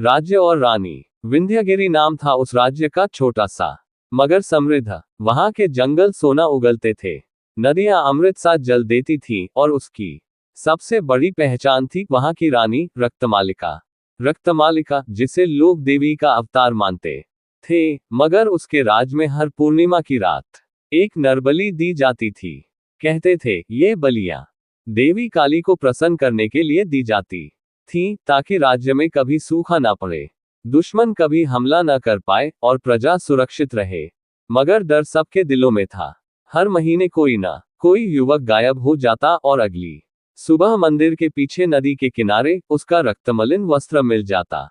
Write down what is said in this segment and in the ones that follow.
राज्य और रानी। विंध्यगिरि नाम था उस राज्य का, छोटा सा मगर समृद्ध। वहां के जंगल सोना उगलते थे, नदियां अमृत सा जल देती थीं, और उसकी सबसे बड़ी पहचान थी वहां की रानी रक्तमालिका। रक्तमालिका, जिसे लोग देवी का अवतार मानते थे, मगर उसके राज में हर पूर्णिमा की रात एक नरबलि दी जाती थी। कहते थे ये बलियां देवी काली को प्रसन्न करने के लिए दी जाती थीं, ताकि राज्य में कभी सूखा ना पड़े, दुश्मन कभी हमला न कर पाए और प्रजा सुरक्षित रहे। मगर डर सबके दिलों में था। हर महीने कोई ना कोई युवक गायब हो जाता और अगली सुबह मंदिर के पीछे नदी के किनारे उसका रक्तमलिन वस्त्र मिल जाता।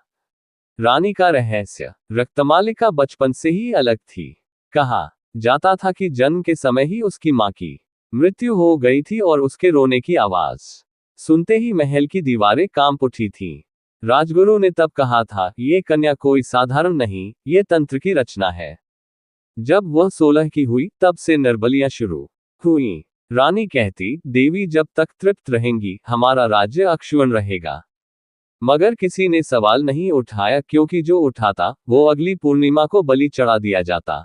रानी का रहस्य। रक्तमालिका बचपन से ही अलग थी। कहा जाता था कि जन्म के समय ही उसकी मां की मृत्यु हो गई थी और उसके रोने की आवाज सुनते ही महल की दीवारें कांप उठी थीं। राजगुरु ने तब कहा था, ये कन्या कोई साधारण नहीं, ये तंत्र की रचना है। जब वह 16 की हुई तब से नरबलियां शुरू हुई। रानी कहती, देवी जब तक तृप्त रहेंगी हमारा राज्य अक्षुण्ण रहेगा। मगर किसी ने सवाल नहीं उठाया, क्योंकि जो उठाता वो अगली पूर्णिमा को बलि चढ़ा दिया जाता।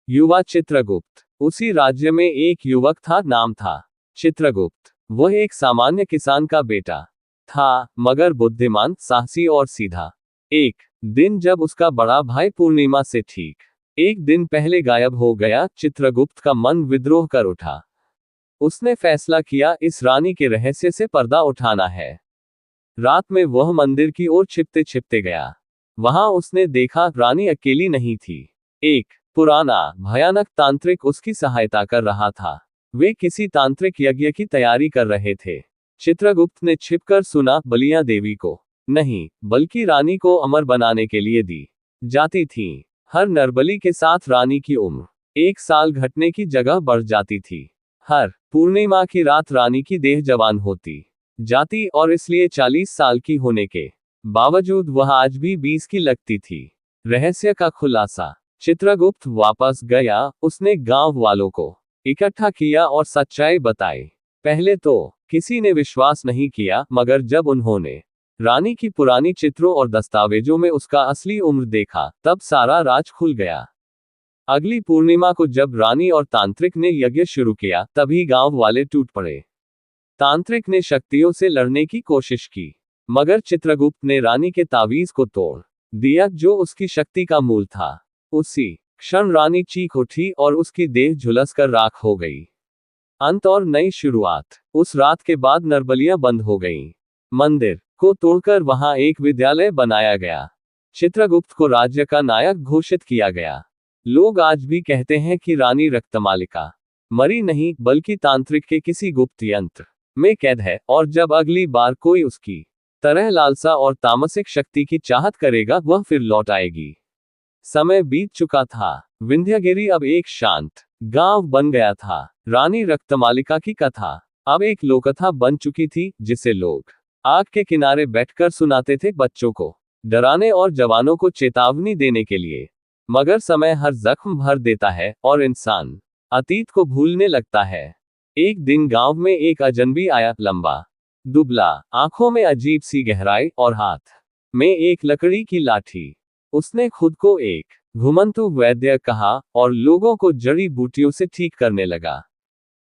युवा चित्रगुप्त। उसी राज्य में एक युवक था, नाम था चित्रगुप्त। वह एक सामान्य किसान का बेटा था, मगर बुद्धिमान, साहसी और सीधा। एक दिन जब उसका बड़ा भाई पूर्णिमा से ठीक एक दिन पहले गायब हो गया, चित्रगुप्त का मन विद्रोह कर उठा। उसने फैसला किया, इस रानी के रहस्य से पर्दा उठाना है। रात में वह मंदिर की ओर छिपते छिपते गया। वहां उसने देखा, रानी अकेली नहीं थी। एक पुराना भयानक तांत्रिक उसकी सहायता कर रहा था। वे किसी तांत्रिक यज्ञ की तैयारी कर रहे थे। चित्रगुप्त ने छिपकर सुना, बलियां देवी को नहीं, बल्कि रानी को अमर बनाने के लिए दी जाती थीं। हर नरबलि के साथ रानी की उम्र 1 साल घटने की जगह बढ़ जाती थी। हर पूर्णिमा की रात रानी की देह जवान होती जाती, और इसलिए 40 साल की होने के बावजूद वह आज भी 20 की लगती थी। रहस्य का खुलासा। चित्रगुप्त वापस गया। उसने गांव वालों को इकट्ठा किया और सच्चाई बताई। पहले तो किसी ने विश्वास नहीं किया, मगर जब उन्होंने रानी की पुरानी चित्रों और दस्तावेजों में उसका असली उम्र देखा, तब सारा राज खुल गया। अगली पूर्णिमा को जब रानी और तांत्रिक ने यज्ञ शुरू किया, तभी गांव वाले टूट पड़े। तांत्रिक ने शक्तियों से लड़ने की कोशिश की, मगर चित्रगुप्त ने रानी के तावीज को तोड़ दिया, जो उसकी शक्ति का मूल था। उसी क्षण रानी चीख उठी और उसकी देह झुलसकर राख हो गई। अंत और नई शुरुआत। उस रात के बाद नरबलियां बंद हो गईं। मंदिर को तोड़कर वहां एक विद्यालय बनाया गया। चित्रगुप्त को राज्य का नायक घोषित किया गया। लोग आज भी कहते हैं कि रानी रक्तमालिका मरी नहीं, बल्कि तांत्रिक के किसी गुप्त यंत्र में कैद है, और जब अगली बार कोई उसकी तरह लालसा और तामसिक शक्ति की चाहत करेगा, वह फिर लौट आएगी। समय बीत चुका था। विंध्यगिरि अब एक शांत गांव बन गया था। रानी रक्तमालिका की कथा अब एक लोककथा बन चुकी थी, जिसे लोग आग के किनारे बैठकर सुनाते थे, बच्चों को डराने और जवानों को चेतावनी देने के लिए। मगर समय हर जख्म भर देता है और इंसान अतीत को भूलने लगता है। एक दिन गांव में एक अजनबी आया, लंबा, दुबला, आंखों में अजीब सी गहराई और हाथ में एक लकड़ी की लाठी। उसने खुद को एक घुमंतु वैद्य कहा और लोगों को जड़ी बूटियों से ठीक करने लगा।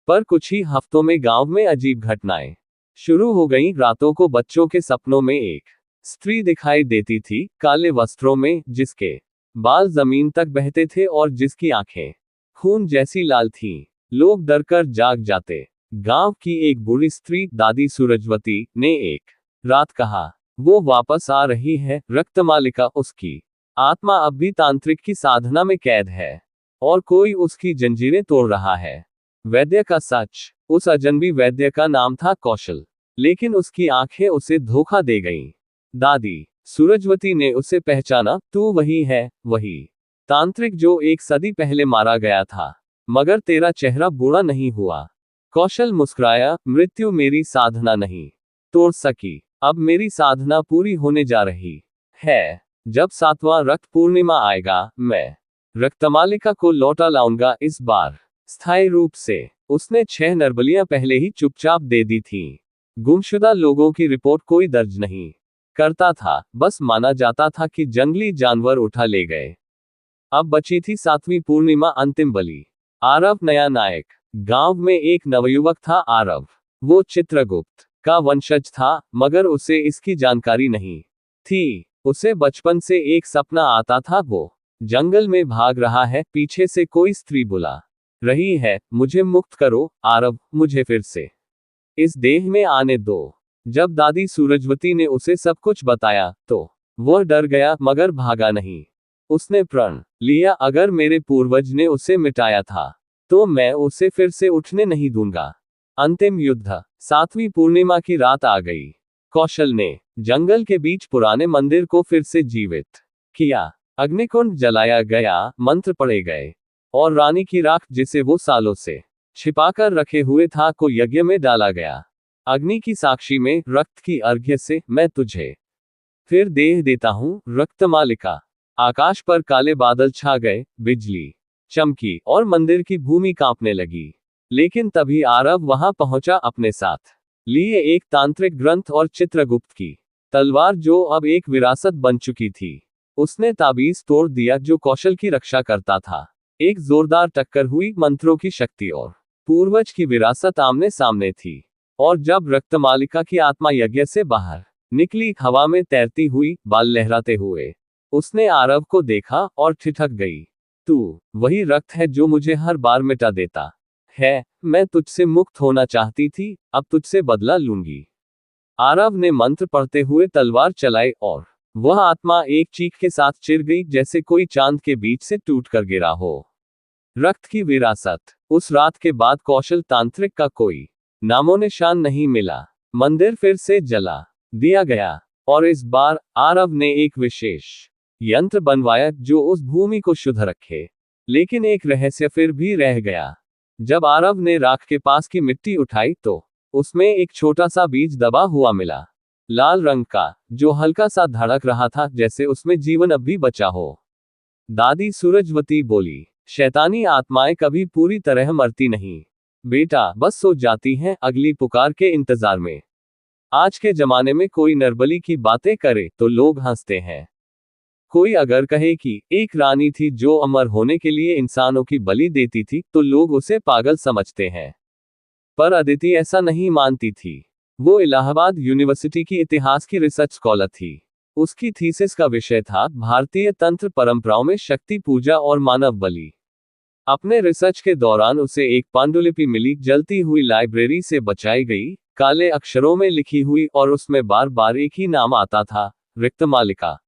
पर कुछ ही हफ्तों में गांव में अजीब घटनाएं शुरू हो गईं। रातों को बच्चों के सपनों में एक स्त्री दिखाई देती थी, काले वस्त्रों में, जिसके बाल जमीन तक बहते थे और जिसकी आंखें खून जैसी लाल थीं। लोग डरकर जाग जाते। गांव की एक बूढ़ी स्त्री, दादी सूरजवती, ने एक रात कहा, वो वापस आ रही है। रक्तमालिका, उसकी आत्मा अब भी तांत्रिक की साधना में कैद है, और कोई उसकी जंजीरें तोड़ रहा है। वैद्य का सच। उस अजनबी वैद्य का नाम था कौशल, लेकिन उसकी आंखें उसे धोखा दे गईं। दादी सूरजवती ने उसे पहचाना, तू वही है, वही तांत्रिक जो 1 सदी पहले मारा गया था, मगर तेरा चेहरा बूढ़ा नहीं हुआ। कौशल मुस्कुराया, मृत्यु मेरी साधना नहीं तोड़ सकी, अब मेरी साधना पूरी होने जा रही है। जब 7वां रक्त पूर्णिमा आएगा, मैं रक्तमालिका को लौटा लाऊंगा, इस बार स्थायी रूप से। उसने 6 नरबलियां पहले ही चुपचाप दे दी थीं। गुमशुदा लोगों की रिपोर्ट कोई दर्ज नहीं करता था, बस माना जाता था कि जंगली जानवर उठा ले गए। अब बची थी 7वीं पूर्णिमा, अंतिम बलि। आरव नया नायक। गांव में एक नवयुवक था आरव। वो चित्रगुप्त का वंशज था, मगर उसे इसकी जानकारी नहीं थी। उसे बचपन से एक सपना आता था, वो जंगल में भाग रहा है, पीछे से कोई स्त्री बुला रही है, मुझे मुक्त करो आरव, मुझे फिर से इस देह में आने दो। जब दादी सूरजवती ने उसे सब कुछ बताया, तो वह डर गया, मगर भागा नहीं। उसने प्रण लिया, अगर मेरे पूर्वज ने उसे मिटाया था, तो मैं उसे फिर से उठने नहीं दूंगा। अंतिम युद्ध। 7वीं पूर्णिमा की रात आ गई। कौशल ने जंगल के बीच पुराने मंदिर को फिर से जीवित किया। अग्निकुंड जलाया गया, मंत्र पढ़े गए, और रानी की राख, जिसे वो सालों से छिपाकर रखे हुए था, को यज्ञ में डाला गया। अग्नि की साक्षी में, रक्त की अर्घ्य से, मैं तुझे फिर देह देता हूं, रक्तमालिका। आकाश पर काले बादल छा गए, बिजली चमकी, और मंदिर की भूमि कांपने लगी। लेकिन तभी आरव वहां पहुंचा, अपने साथ लिए एक तांत्रिक ग्रंथ और चित्रगुप्त की तलवार, जो अब एक विरासत बन चुकी थी। उसने ताबीज तोड़ दिया जो कौशल की रक्षा करता था। एक जोरदार टक्कर हुई, मंत्रों की शक्ति और पूर्वज की विरासत आमने सामने थी। और जब रक्तमालिका की आत्मा यज्ञ से बाहर निकली, हवा में तैरती हुई, बाल लहराते हुए, उसने आरव को देखा और ठिठक गई। तू वही रक्त है जो मुझे हर बार मिटा देता है। मैं तुझसे मुक्त होना चाहती थी, अब तुझसे बदला लूंगी। आरव ने मंत्र पढ़ते हुए तलवार चलाई, और वह आत्मा एक चीख के साथ चिर गई, जैसे कोई चांद के बीच से टूटकर गिरा हो। रक्त की विरासत। उस रात के बाद कौशल तांत्रिक का कोई नामो निशान नहीं मिला। मंदिर फिर से जला दिया गया, और इस बार आरव ने एक विशेष यंत्र बनवाया जो उस भूमि को शुद्ध रखे। लेकिन एक रहस्य फिर भी रह गया। जब आरव ने राख के पास की मिट्टी उठाई, तो उसमें एक छोटा सा बीज दबा हुआ मिला, लाल रंग का, जो हल्का सा धड़क रहा था, जैसे उसमें जीवन अब भी बचा हो। दादी सूरजवती बोली, शैतानी आत्माएं कभी पूरी तरह मरती नहीं बेटा, बस सो जाती हैं, अगली पुकार के इंतजार में। आज के जमाने में कोई नरबली की बातें करे तो लोग हंसते हैं। कोई अगर कहे कि एक रानी थी जो अमर होने के लिए इंसानों की बलि देती थी, तो लोग उसे पागल समझते हैं। पर अदिति ऐसा नहीं मानती थी। वो इलाहाबाद यूनिवर्सिटी की इतिहास की रिसर्च स्कॉलर थी। उसकी थीसिस का विषय था भारतीय तंत्र परंपराओं में शक्ति पूजा और मानव बलि। अपने रिसर्च के दौरान उसे एक पांडुलिपि मिली, जलती हुई लाइब्रेरी से बचाई गई, काले अक्षरों में लिखी हुई, और उसमें बार बार एक ही नाम आता था, रक्तमालिका।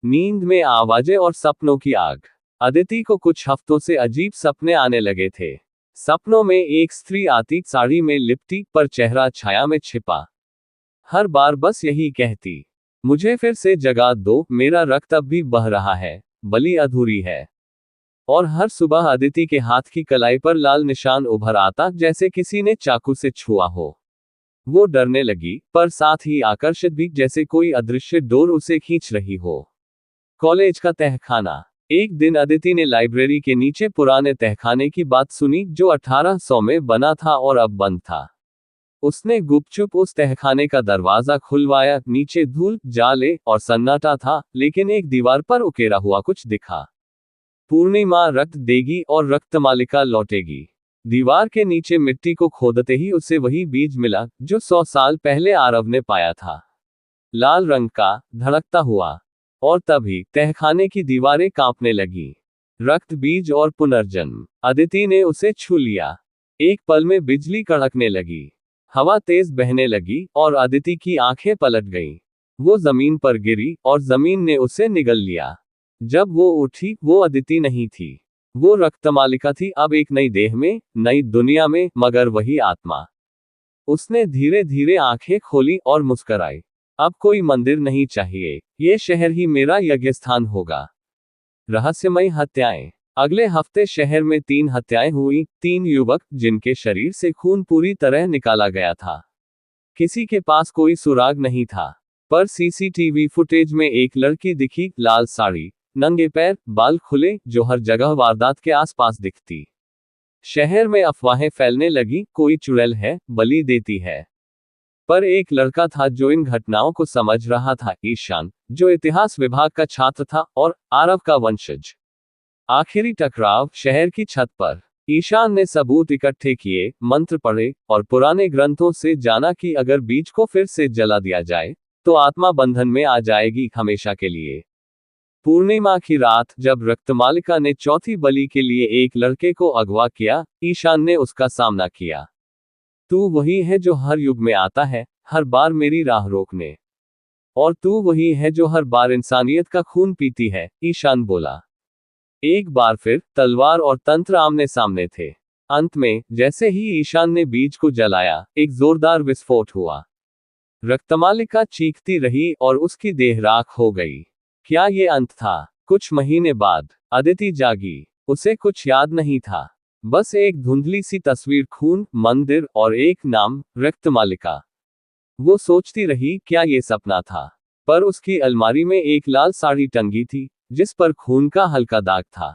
नींद में आवाजें और सपनों की आग। अदिति को कुछ हफ्तों से अजीब सपने आने लगे थे। सपनों में एक स्त्री आती, साड़ी में लिपटी, पर चेहरा छाया में छिपा। हर बार बस यही कहती, मुझे फिर से जगा दो, मेरा रक्त अब भी बह रहा है, बलि अधूरी है। और हर सुबह अदिति के हाथ की कलाई पर लाल निशान उभर आता, जैसे किसी ने चाकू से छुआ हो। वो डरने लगी, पर साथ ही आकर्षित भी, जैसे कोई अदृश्य डोर उसे खींच रही हो। कॉलेज का तहखाना। एक दिन अदिति ने लाइब्रेरी के नीचे पुराने तहखाने की बात सुनी, जो 1800 में बना था और अब बंद था। उसने गुपचुप उस तहखाने का दरवाजा खुलवाया। नीचे धूल, जाले और सन्नाटा था, लेकिन एक दीवार पर उकेरा हुआ कुछ दिखा। पूर्णिमा रक्त देगी और रक्तमालिका लौटेगी। दीवार के नीचे मिट्टी को खोदते ही उसे वही बीज मिला जो 100 साल पहले आरव ने पाया था, लाल रंग का, धड़कता हुआ। और तभी तहखाने की दीवारें कांपने लगी। रक्त, बीज और पुनर्जन्म। अदिति ने उसे छू लिया। एक पल में बिजली कड़कने लगी, हवा तेज बहने लगी, और अदिति की आंखें पलट गईं। वो जमीन पर गिरी, और जमीन ने उसे निगल लिया। जब वो उठी, वो अदिति नहीं थी। वो रक्तमालिका थी, अब एक नई देह में, नई दुनिया में, मगर वही आत्मा। उसने धीरे धीरे आंखें खोली और मुस्कुराई। अब कोई मंदिर नहीं चाहिए, ये शहर ही मेरा यज्ञस्थान होगा। रहस्यमय हत्याएं। अगले हफ्ते शहर में 3 हत्याएं हुई, 3 युवक जिनके शरीर से खून पूरी तरह निकाला गया था। किसी के पास कोई सुराग नहीं था, पर सीसीटीवी फुटेज में एक लड़की दिखी, लाल साड़ी, नंगे पैर, बाल खुले, जो हर जगह वारदात के आसपास दिखती। शहर में अफवाहें फैलने लगी, कोई चुड़ैल है, बलि देती है। पर एक लड़का था जो इन घटनाओं को समझ रहा था, ईशान, जो इतिहास विभाग का छात्र था और आरव का वंशज। आखिरी टकराव शहर की छत पर। ईशान ने सबूत इकट्ठे किए, मंत्र पढ़े और पुराने ग्रंथों से जाना कि अगर बीज को फिर से जला दिया जाए तो आत्मा बंधन में आ जाएगी हमेशा के लिए। पूर्णिमा की रात जब रक्तमालिका ने चौथी बलि के लिए एक लड़के को अगवा किया, ईशान ने उसका सामना किया। तू वही है जो हर युग में आता है, हर बार मेरी राह रोकने। और तू वही है जो हर बार इंसानियत का खून पीती है, ईशान बोला। एक बार फिर तलवार और तंत्र आमने सामने थे। अंत में जैसे ही ईशान ने बीज को जलाया, एक जोरदार विस्फोट हुआ। रक्तमालिका चीखती रही और उसकी देह राख हो गई। क्या ये अंत था? कुछ महीने बाद अदिति जागी। उसे कुछ याद नहीं था, बस एक धुंधली सी तस्वीर, खून, मंदिर और एक नाम, रक्तमालिका। वो सोचती रही, क्या ये सपना था? पर उसकी अलमारी में एक लाल साड़ी टंगी थी जिस पर खून का हल्का दाग था।